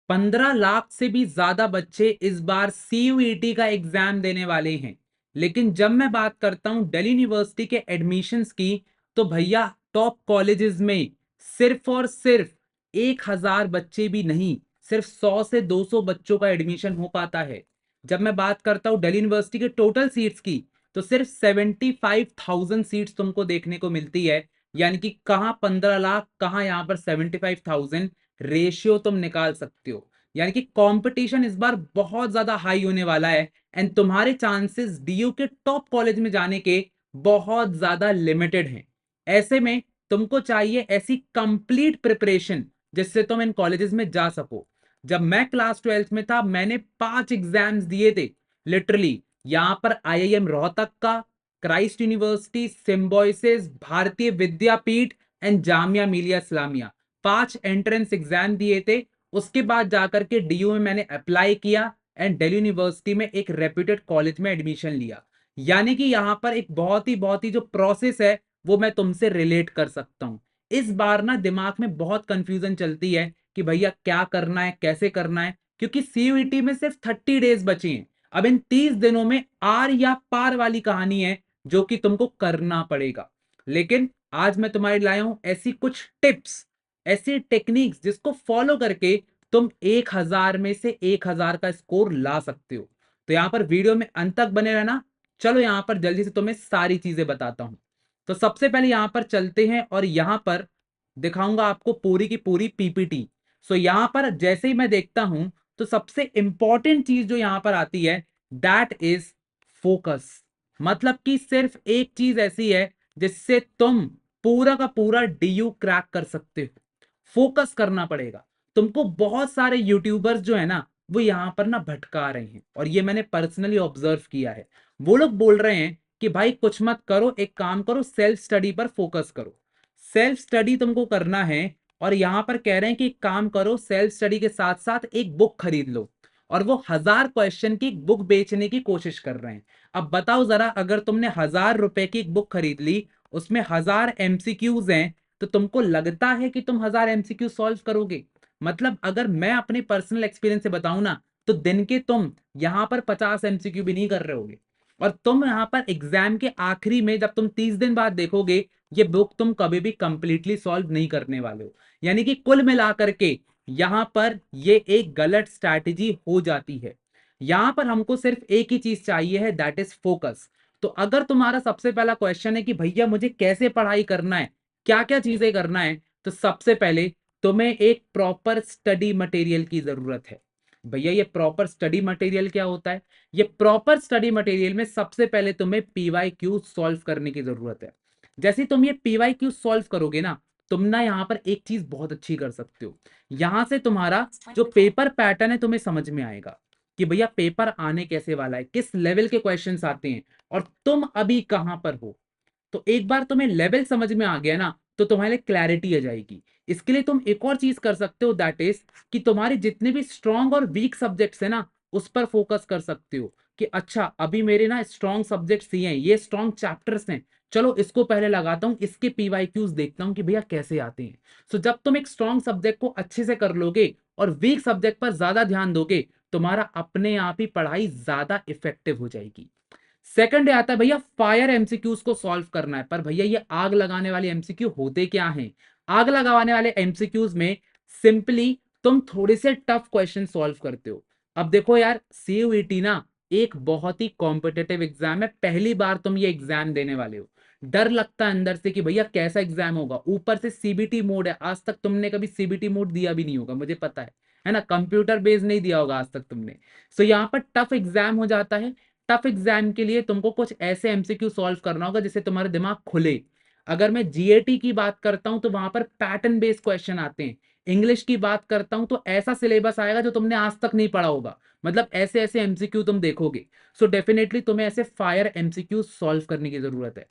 15 लाख से भी ज्यादा बच्चे इस बार सीयूईटी का एग्जाम देने वाले हैं। लेकिन जब मैं बात करता हूं दिल्ली यूनिवर्सिटी के एडमिशन्स की, तो भैया टॉप कॉलेजेस में सिर्फ और सिर्फ 1000 बच्चे भी नहीं, सिर्फ 100 से 200 बच्चों का एडमिशन हो पाता है। जब मैं बात करता हूं दिल्ली यूनिवर्सिटी के टोटल सीट्स की, तो सिर्फ 75,000 सीट्स तुमको देखने को मिलती है। यानी कि कहां 15 लाख, कहां यहां पर 75,000, रेशियो तुम निकाल सकते हो। यानी कि कंपटीशन इस बार बहुत ज्यादा हाई होने वाला है, एंड तुम्हारे चांसेस डीयू के टॉप कॉलेज में जाने के बहुत ज्यादा लिमिटेड हैं। ऐसे में तुमको चाहिए ऐसी कंप्लीट प्रिपरेशन जिससे तुम इन कॉलेजेस में जा सको। जब मैं क्लास 12th में था, मैंने 5 एग्जाम्स दिए थे लिटरली। यहां पर आईआईएम रोहतक का, क्राइस्ट यूनिवर्सिटी, सिम्बोयसिस, भारतीय विद्यापीठ and Jamia Millia Islamia, 5 entrance exam दिए थे। उसके बाद जाकर के डीयू में मैंने अप्लाई किया एंड दिल्ली यूनिवर्सिटी में एक रेप्यूटेड कॉलेज में एडमिशन लिया। यानी कि यहां पर एक बहुत ही जो प्रोसेस है वो मैं तुमसे रिलेट कर सकता हूं। इस बार ना दिमाग में बहुत कंफ्यूजन चलती है कि भैया क्या करना है, कैसे करना है, क्योंकि सीयूईटी में सिर्फ 30 डेज बचे हैं। अब इन 30 दिनों में आर या पार वाली कहानी है जो कि तुमको करना पड़ेगा। लेकिन आज मैं तुम्हारे लाया हूं ऐसी कुछ टिप्स, ऐसी टेक्निक्स जिसको फॉलो करके तुम 1000 में से 1000 का स्कोर ला सकते हो। तो यहां पर वीडियो में अंत तक बने रहना। चलो यहां पर जल्दी से तुम्हें सारी चीजें बताता हूं। तो सबसे पहले यहां पर चलते हैं और यहां पर दिखाऊंगा आपको पूरी की पूरी पीपीटी। सो यहां पर जैसे ही मैं देखता हूं, तो सबसे इंपॉर्टेंट चीज जो यहां पर आती है दैट इज फोकस। मतलब कि सिर्फ एक चीज ऐसी है जिससे तुम पूरा का पूरा डीयू क्रैक कर सकते हो। फोकस करना पड़ेगा तुमको। बहुत सारे यूट्यूबर्स जो है ना, वो यहां पर ना भटका रहे हैं, और ये मैंने पर्सनली ऑब्जर्व किया है। वो लोग बोल रहे हैं कि भाई कुछ मत करो, एक काम करो, सेल्फ स्टडी पर फोकस करो। सेल्फ स्टडी तुमको करना है, और यहां पर कह रहे हैं कि एक काम करो, सेल्फ स्टडी के साथ साथ एक बुक खरीद लो, और वो 1000 क्वेश्चन की बुक बेचने की कोशिश कर रहे हैं। अब बताओ जरा, अगर तुमने 1000 रुपए की एक बुक खरीद ली, उसमें 1000 एमसीक्यूज हैं, तो तुमको लगता है कि तुम 1000 एमसीक्यू सॉल्व करोगे? मतलब अगर मैं अपने पर्सनल एक्सपीरियंस से बताऊं ना, तो दिन के तुम यहां पर 50 एमसीक्यू भी नहीं कर रहे होगे। और तुम यहां पर एग्जाम के आखिरी में जब तुम 30 दिन बाद देखोगे, ये बुक तुम कभी भी कंप्लीटली सॉल्व नहीं करने वाले हो। यानी कि कुल मिलाकर के यहां पर ये एक गलत स्ट्रैटेजी हो जाती है। यहां पर हमको सिर्फ एक ही चीज चाहिए है, दैट इज फोकस। तो अगर तुम्हारा सबसे पहला क्वेश्चन है कि भैया मुझे कैसे पढ़ाई करना है, क्या क्या चीजें करना है, तो सबसे पहले तुम्हें एक प्रॉपर स्टडी मटेरियल की जरूरत है। भैया ये प्रॉपर स्टडी मटेरियल क्या होता है? ये प्रॉपर स्टडी मटेरियल में सबसे पहले तुम्हें पीवाईक्यू सॉल्व करने की जरूरत है। जैसे तुम ये पीवाईक्यू सॉल्व करोगे ना, तुम ना यहाँ पर एक चीज बहुत अच्छी कर सकते हो। यहां से तुम्हारा जो पेपर पैटर्न है तुम्हें समझ में आएगा कि भैया पेपर आने कैसे वाला है, किस लेवल के क्वेश्चंस आते हैं, और तुम अभी कहां पर हो। तो एक बार तुम्हें लेवल समझ में आ गया ना, तो तुम्हारे क्लैरिटी आ जाएगी। इसके लिए तुम एक और चीज कर सकते हो, दैट इज कि तुम्हारे जितने भी स्ट्रॉन्ग और वीक सब्जेक्ट्स है ना, उस पर फोकस कर सकते हो कि अच्छा अभी मेरे ना स्ट्रॉन्ग सब्जेक्ट्स ही हैं, ये स्ट्रॉन्ग चैप्टर्स हैं, चलो इसको पहले लगाता हूं, इसके पीवाईक्यूज देखता हूं कि भैया कैसे आते हैं। सो जब तुम एक स्ट्रॉन्ग सब्जेक्ट को अच्छे से कर लोगे और वीक सब्जेक्ट पर ज्यादा ध्यान दोगे, तुम्हारा अपने आप ही पढ़ाई ज्यादा इफेक्टिव हो जाएगी। सेकंड आता है भैया फायर एमसीक्यूज को सॉल्व करना है। पर भैया ये आग लगाने वाले एमसीक्यू होते क्या हैं? आग लगाने वाले एमसीक्यूज में सिंपली तुम थोड़े से टफ क्वेश्चन सॉल्व करते हो। अब देखो यार, सीयूईटी ना एक बहुत ही कॉम्पिटेटिव एग्जाम है, पहली बार तुम ये एग्जाम देने वाले हो। डर लगता है अंदर से कि भैया कैसा एग्जाम होगा, ऊपर से सीबीटी मोड है। आज तक तुमने कभी सीबीटी मोड दिया भी नहीं होगा, मुझे पता है ना, कंप्यूटर बेस्ड नहीं दिया होगा आज तक तुमने। सो यहाँ पर टफ एग्जाम हो जाता है। टफ एग्जाम के लिए तुमको कुछ ऐसे एमसीक्यू सॉल्व करना होगा जिससे तुम्हारा दिमाग खुले। अगर मैं जीएटी की बात करता हूं, तो वहां पर पैटर्न बेस्ड क्वेश्चन आते हैं। इंग्लिश की बात करता हूं, तो ऐसा सिलेबस आएगा जो तुमने आज तक नहीं पढ़ा होगा। मतलब ऐसे ऐसे एमसीक्यू तुम देखोगे। सो डेफिनेटली तुम्हें ऐसे फायर एमसीक्यू सॉल्व करने की जरूरत है।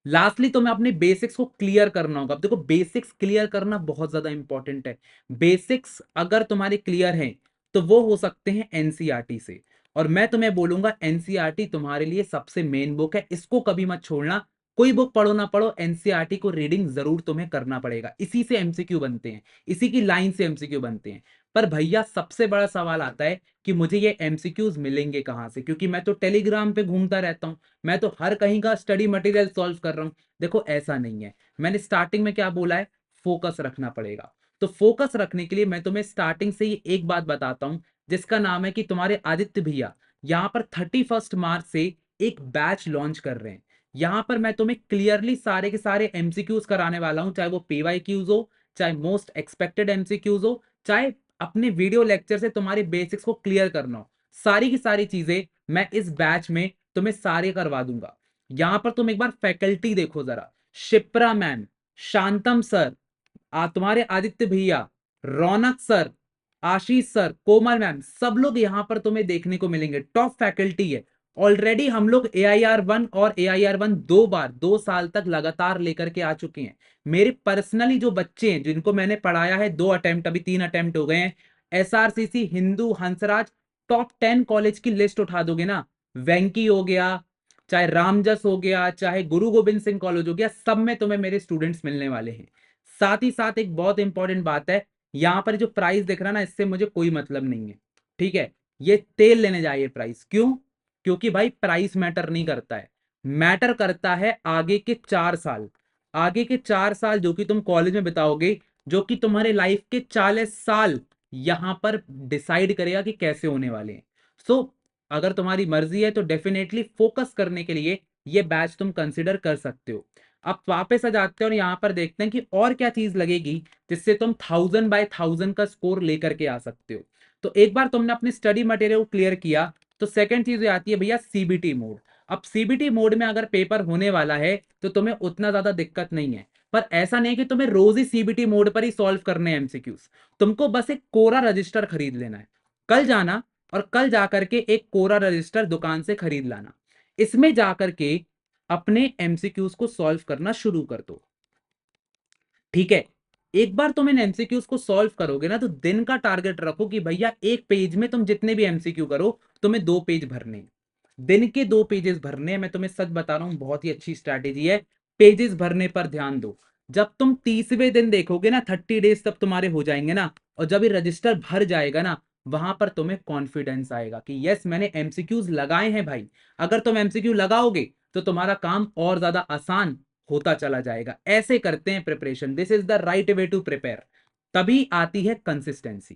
लास्टली तुम्हें अपने बेसिक्स को क्लियर करना होगा। अब देखो, बेसिक्स क्लियर करना बहुत ज्यादा इंपॉर्टेंट है। बेसिक्स अगर तुम्हारे क्लियर हैं, तो वो हो सकते हैं एनसीईआरटी से। और मैं तुम्हें बोलूंगा एनसीईआरटी तुम्हारे लिए सबसे मेन बुक है, इसको कभी मत छोड़ना। कोई बुक पढ़ो ना पढ़ो, एनसीईआरटी को रीडिंग जरूर तुम्हें करना पड़ेगा। इसी से एमसीक्यू बनते हैं, इसी की लाइन से एमसीक्यू बनते हैं। पर भैया सबसे बड़ा सवाल आता है कि मुझे ये एमसीक्यूज मिलेंगे कहाँ से, क्योंकि मैं तो टेलीग्राम पे घूमता रहता हूँ, मैं तो हर कहीं का स्टडी मटेरियल सॉल्व कर रहा हूँ। देखो ऐसा नहीं है, मैंने स्टार्टिंग में क्या बोला है, फोकस रखना पड़ेगा। तो फोकस रखने के लिए मैं तुम्हें स्टार्टिंग से ही एक बात बताता हूँ, जिसका नाम है कि तुम्हारे आदित्य भैया यहाँ पर 31 मार्च से एक बैच लॉन्च कर रहे हैं। यहां पर मैं तुम्हें क्लियरली सारे के सारे एमसीक्यूज कराने वाला हूं, चाहे वो पीवाईक्यूज हो, चाहे मोस्ट एक्सपेक्टेड एमसीक्यूज हो, चाहे अपने वीडियो लेक्चर से तुम्हारे बेसिक्स को क्लियर करना हो, सारी की सारी चीजें मैं इस बैच में तुम्हें सारे करवा दूंगा। यहां पर तुम एक बार फैकल्टी देखो जरा, शिप्रा मैम, शांतम सर, तुम्हारे आदित्य भैया, रौनक सर, आशीष सर, कोमल मैम, सब लोग यहां पर तुम्हें देखने को मिलेंगे, टॉप फैकल्टी है। ऑलरेडी हम लोग AIR 1 और AIR 1 2 बार 2 साल तक लगातार लेकर के आ चुके हैं। मेरे पर्सनली जो बच्चे हैं जिनको मैंने पढ़ाया है, 2 अटेम्प्ट, अभी 3 अटेम्प्ट हो गए हैं। SRCC, Hindu, Hansraj, top 10 college की लिस्ट उठा दोगे ना, वेंकी हो गया, चाहे रामजस हो गया, चाहे गुरु गोविंद सिंह कॉलेज हो गया, सब में तुम्हें मेरे स्टूडेंट्स मिलने वाले हैं। साथ ही साथ एक बहुत इंपॉर्टेंट बात है, यहां पर जो प्राइस दिख रहा है ना, इससे मुझे कोई मतलब नहीं है, ठीक है। ये तेल लेने जाइए प्राइस, क्यों? क्योंकि भाई प्राइस मैटर नहीं करता है, मैटर करता है आगे के 4 साल। आगे के 4 साल जो कि तुम कॉलेज में बिताओगे, जो कि तुम्हारे लाइफ के 40 साल यहां पर डिसाइड करेगा कि कैसे होने वाले हैं। सो अगर तुम्हारी मर्जी है तो डेफिनेटली फोकस करने के लिए ये बैच तुम कंसिडर कर सकते हो। अब वापस आ जाते हैं और यहां पर देखते हैं कि और क्या चीज लगेगी जिससे तुम 1000 by 1000 का स्कोर लेकर के आ सकते हो। तो एक बार तुमने अपने स्टडी मटेरियल को क्लियर किया, तो सेकंड चीज आती है भैया सीबीटी मोड। अब सीबीटी मोड में अगर पेपर होने वाला है तो तुम्हें उतना ज्यादा दिक्कत नहीं है, पर ऐसा नहीं है कि तुम्हें रोज ही सीबीटी मोड पर ही सॉल्व करने हैं एमसीक्यूज। तुमको बस एक कोरा रजिस्टर खरीद लेना है, कल जाना और कल जाकर के एक कोरा रजिस्टर दुकान से खरीद लाना, इसमें जाकर के अपने एमसीक्यूज को सॉल्व करना शुरू कर दो, ठीक है। एक बार तुम इन एमसीक्यूज को सॉल्व करोगे ना, तो दिन का टारगेट रखो कि भैया एक पेज में तुम जितने भी एमसीक्यू करो, तुम्हें 2 पेज भरने, दिन के 2 पेजेस भरने हैं। मैं तुम्हें सच बता रहा हूं, बहुत ही अच्छी स्ट्रैटेजी है, पेजेस भरने पर ध्यान दो। जब तुम 30वें दिन देखोगे ना, 30 डेज तब तुम्हारे हो जाएंगे ना, और जब ये रजिस्टर भर जाएगा ना, वहां पर तुम्हें कॉन्फिडेंस आएगा कि यस मैंने एमसीक्यूज लगाए हैं भाई। अगर तुम एमसीक्यू लगाओगे तो तुम्हारा काम और ज्यादा आसान होता चला जाएगा। ऐसे करते हैं preparation, this is the right way to prepare, तभी आती है कंसिस्टेंसी।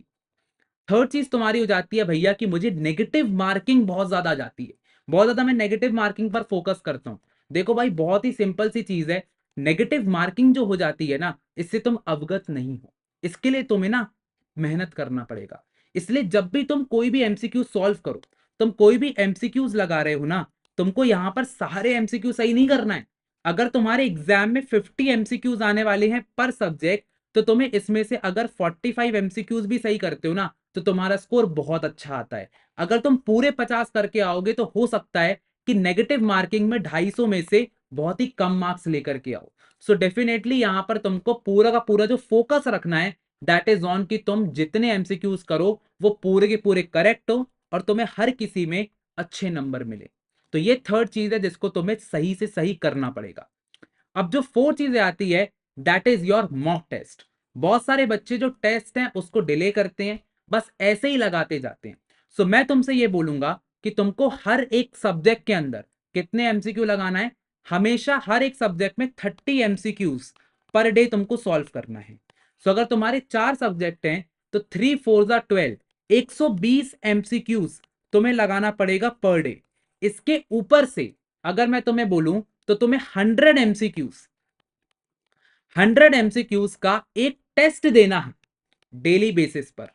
थर्ड चीज तुम्हारी हो जाती है भैया कि मुझे नेगेटिव मार्किंग बहुत ज्यादा आ जाती है, बहुत ज्यादा मैं नेगेटिव मार्किंग पर फोकस करता हूं। देखो भाई बहुत ही सिंपल सी चीज है, नेगेटिव मार्किंग जो हो जाती है ना, इससे तुम अवगत नहीं हो, इसके लिए तुम्हें ना मेहनत करना पड़ेगा। इसलिए जब भी तुम कोई भी एमसीक्यू सॉल्व करो, तुम कोई भी एमसीक्यूज लगा रहे हो ना, तुमको यहां पर सारे एमसीक्यू सही नहीं करना है। अगर तुम्हारे एग्जाम में 50 एमसीक्यूज आने वाले हैं पर सब्जेक्ट, तो तुम्हें इसमें से अगर 45 एमसीक्यूज भी सही करते हो ना, तो तुम्हारा स्कोर बहुत अच्छा आता है। अगर तुम पूरे 50 करके आओगे तो हो सकता है कि नेगेटिव मार्किंग में 250 में से बहुत ही कम मार्क्स लेकर के आओ। सो डेफिनेटली यहां पर तुमको पूरा का पूरा जो फोकस रखना है, दैट इज ऑन कि तुम जितने एमसीक्यूज करो वो पूरे के पूरे करेक्ट हो और तुम्हें हर किसी में अच्छे नंबर मिले। तो ये थर्ड चीज है जिसको तुम्हें सही से सही करना पड़ेगा। अब जो फोर्थ चीज आती है, that is your mock test. बहुत सारे बच्चे जो टेस्ट हैं उसको डिले करते हैं, बस ऐसे ही लगाते जाते हैं। सो मैं तुमसे ये बोलूंगा कि तुमको हर एक सब्जेक्ट के अंदर कितने एमसीक्यू लगाना है, हमेशा हर एक सब्जेक्ट में 30 एमसीक्यूज पर डे तुमको सॉल्व करना है। सो अगर तुम्हारे 4 सब्जेक्ट हैं तो 3 4 12, 120 एमसीक्यूज तुम्हें लगाना पड़ेगा पर डे। इसके ऊपर से अगर मैं तुम्हें बोलूं तो तुम्हें 100 एमसीक्यूज का एक टेस्ट देना है डेली बेसिस पर।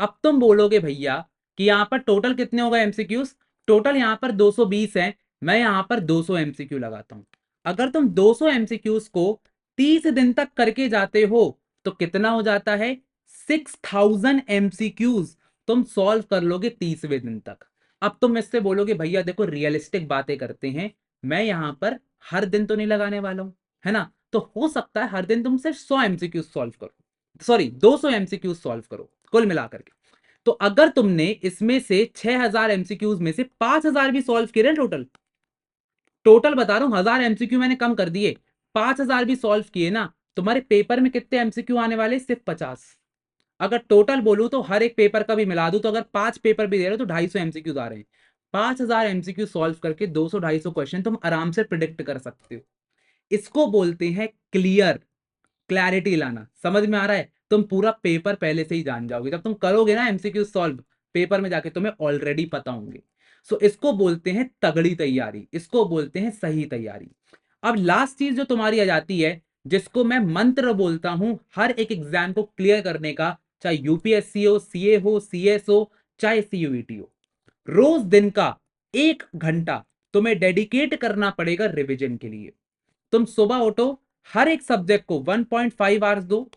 अब तुम बोलोगे भैया कि यहां पर टोटल कितने होगा एमसीक्यूज, टोटल यहां पर 220 है, मैं यहां पर 200 एमसीक्यू लगाता हूं। अगर तुम 200 एमसीक्यूज को 30 दिन तक करके जाते हो तो कितना हो जाता है, 6000 एमसीक्यूज तुम सॉल्व कर लोगे 30वें दिन तक। अब तुम इससे बोलोगे भैया देखो रियलिस्टिक बातें करते हैं, मैं यहां पर हर दिन तो नहीं लगाने वाला हूं, है ना। तो हो सकता है हर दिन तुम सिर्फ 100 एमसीक्यूज सॉल्व करो, सॉरी 200 एमसीक्यूज सॉल्व करो कुल मिलाकर के। तो अगर तुमने इसमें से 6000 एमसीक्यूज में से 5000 भी सॉल्व किए, टोटल टोटल बता रहा हूं, 1000 एमसीक्यू मैंने कम कर दिए, 5000 भी सॉल्व किए ना, तुम्हारे पेपर में कितने एमसीक्यू आने वाले, सिर्फ 50। अगर टोटल बोलूं तो हर एक पेपर का भी मिला दूं तो अगर 5 पेपर भी दे रहे हो तो 250 एमसीक्यूज आ रहे हैं। 5000 एमसीक्यू सॉल्व करके 200-250 क्वेश्चन तुम आराम से प्रिडिक्ट कर सकते हो। इसको बोलते हैं क्लियर, क्लैरिटी लाना। समझ में आ रहा है? तुम पूरा पेपर पहले से ही जान जाओगे, जब तुम करोगे ना एमसीक्यू सॉल्व पेपर में जाके तुम्हें ऑलरेडी पता होंगे। सो इसको बोलते हैं तगड़ी तैयारी, इसको बोलते हैं सही तैयारी। अब लास्ट चीज जो तुम्हारी आ जाती है, जिसको मैं मंत्र बोलता हूं हर एक एग्जाम को क्लियर करने का, चाहे यूपीएससी हो, सीए हो, सीएस हो, चाहे सीयूईटी हो, रोज दिन का 1 घंटा तुम्हें डेडिकेट करना पड़ेगा रिवीजन के लिए। तुम सुबह उठो, हर एक सब्जेक्ट को 1.5 आवर्स दो,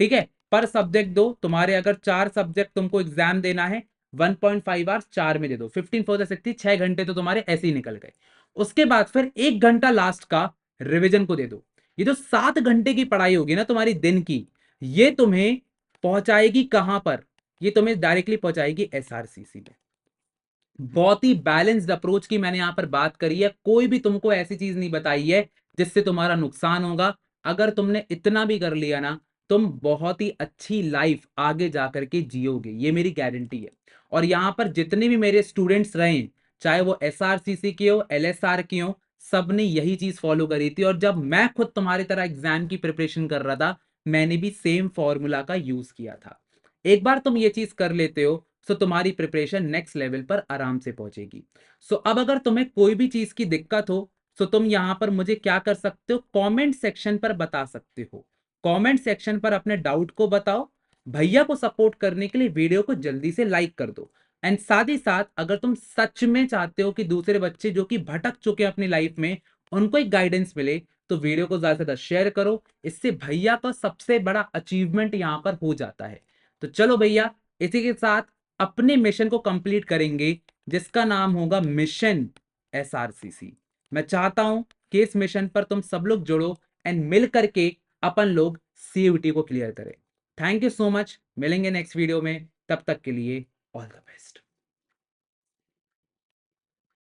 ठीक है, पर सब्जेक्ट दो। तुम्हारे अगर 4 सब्जेक्ट तुमको एग्जाम देना है, 1.5 आवर्स 4 में दे दो, 15 4 60, 6 घंटे तो तुम्हारे ऐसे ही निकल गए। उसके बाद फिर 1 घंटा लास्ट का रिवीजन को दे दो। ये जो 7 घंटे की पढ़ाई होगी ना तुम्हारी दिन की, ये तुम्हें पहुंचाएगी कहां पर? ये तुम्हें डायरेक्टली पहुंचाएगी एसआरसीसी में। बहुत ही बैलेंस्ड अप्रोच की मैंने यहां पर बात करी है, कोई भी तुमको ऐसी चीज नहीं बताई है जिससे तुम्हारा नुकसान होगा। अगर तुमने इतना भी कर लिया ना, तुम बहुत ही अच्छी लाइफ आगे जाकर के जियोगे, ये मेरी गारंटी है। और यहां पर जितने भी मेरे स्टूडेंट्स रहे, चाहे वो एसआरसीसी के हो, एलएसआर के हो, सबने यही चीज फॉलो करी थी। और जब मैं खुद तुम्हारी तरह एग्जाम की प्रिपरेशन कर रहा था, मैंने भी सेम फॉर्मूला का यूज किया था। एक बार तुम ये चीज कर लेते हो, सो तुम्हारी प्रिपरेशन नेक्स्ट लेवल पर आराम से पहुंचेगी। सो अब अगर तुम्हें कोई भी चीज की दिक्कत हो, सो तुम यहां पर मुझे क्या कर सकते हो, कमेंट सेक्शन पर बता सकते हो। कमेंट सेक्शन पर अपने डाउट को बताओ। भैया को सपोर्ट करने के लिए वीडियो को जल्दी से लाइक कर दो। एंड साथ ही साथ अगर तुम सच में चाहते हो कि दूसरे बच्चे जो कि भटक चुके हैं अपनी लाइफ में, उनको एक गाइडेंस मिले, तो वीडियो को ज्यादा से ज्यादा शेयर करो। इससे भैया का सबसे बड़ा अचीवमेंट यहां पर हो जाता है। तो चलो भैया, इसी के साथ अपने मिशन को कंप्लीट करेंगे, जिसका नाम होगा मिशन एसआरसीसी। मैं चाहता हूं कि इस मिशन पर तुम सब लोग जुड़ो एंड मिल करके अपन लोग सीयूटी को क्लियर करें। थैंक यू सो मच, मिलेंगे नेक्स्ट वीडियो में, तब तक के लिए ऑल द बेस्ट।